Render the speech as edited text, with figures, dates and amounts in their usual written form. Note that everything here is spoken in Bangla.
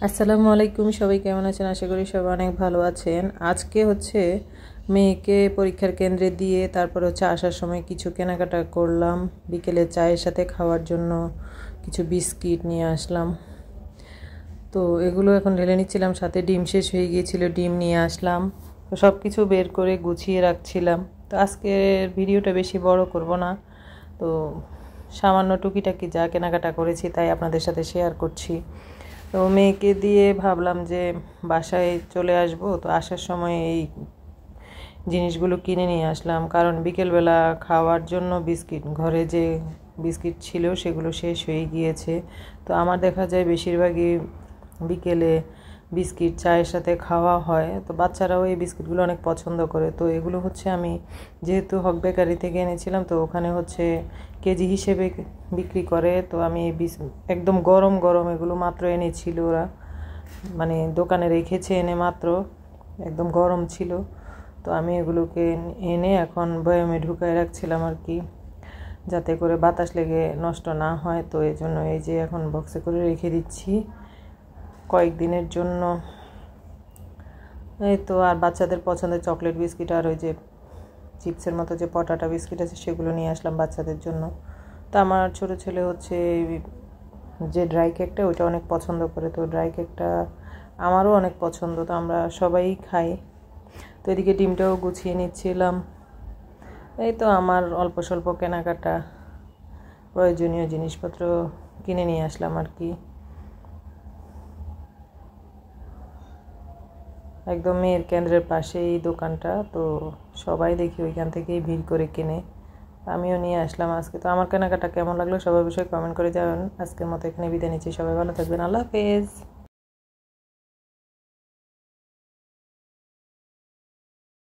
আসসালামু আলাইকুম, সবাই কেমন আছেন? আশা করি সবাই অনেক ভালো আছেন। আজকে মেয়েকে পরীক্ষার কেন্দ্রে দিয়ে তারপর আসার সময় কিছু কেনাকাটা করলাম। বিকেলে চায়ের সাথে খাওয়ার জন্য কিছু বিস্কিট নিয়ে আসলাম। তো এগুলো এখন ঢেলে নিচ্ছিলাম, সাথে ডিম শেষ হয়ে গিয়েছিল, ডিম নিয়ে আসলাম। তো সব কিছু বের করে গুছিয়ে রাখছিলাম। তো আজকের ভিডিওটা বেশি বড় করব না, তো সামান্য টুকিটাকি যা কেনাকাটা করেছি তাই আপনাদের সাথে শেয়ার করছি। তো মেয়েকে দিয়ে ভাবলাম যে বাসায় চলে আসব, তো আসার সময় এই জিনিসগুলো কিনে নিয়ে আসলাম, কারণ বিকেলবেলা খাওয়ার জন্য ঘরে যে বিস্কিট ছিল সেগুলো শেষ হয়ে গিয়েছে। তো আমার দেখা যায় বেশিরভাগই বিকেলে বিস্কিট চায়ের সাথে খাওয়া হয়, তো বাচ্চারাও এই বিস্কিটগুলো অনেক পছন্দ করে। তো এগুলো আমি যেহেতু হক বেকারি থেকে এনেছিলাম, তো ওখানে কেজি হিসেবে বিক্রি করে। তো আমি একদম গরম গরম এগুলো মাত্র এনেছিল ওরা, মানে দোকানে রেখেছে এনে মাত্র, একদম গরম ছিল। তো আমি এগুলোকে এনে এখন বয়ামে ঢুকায় রাখছিলাম আর কি, যাতে করে বাতাস লেগে নষ্ট না হয়। তো এই জন্য এই যে এখন বক্সে করে রেখে দিচ্ছি কয়েকদিনের জন্য। এই তো, আর বাচ্চাদের পছন্দের চকলেট বিস্কিট আর ওই যে চিপসের মতো যে পটাটা বিস্কিট আছে সেগুলো নিয়ে আসলাম বাচ্চাদের জন্য। তো আমার ছোটো ছেলে যে ড্রাই কেকটা ওইটা অনেক পছন্দ করে, তো ড্রাই কেকটা আমারও অনেক পছন্দ, তো আমরা সবাই খাই। তো এদিকে ডিমটাও গুছিয়ে নিচ্ছিলাম। এই তো আমার অল্প স্বল্প কেনাকাটা, প্রয়োজনীয় জিনিসপত্র কিনে নিয়ে আসলাম আর কি। একদম মেয়ের কেন্দ্রের পাশেই দোকানটা, তো সবাই দেখি ওইখান থেকেই ভিড় করে কেনে। আমিও নিয়ে আসলাম আজকে। তো আমার কেনাকাটা কেমন লাগলো সবাই বিষয়ে কমেন্ট করে যাবেন। আজকের মতো এখানে বিদায় নিচ্ছি, সবাই ভালো থাকবেন, আল্লাহ হাফেজ।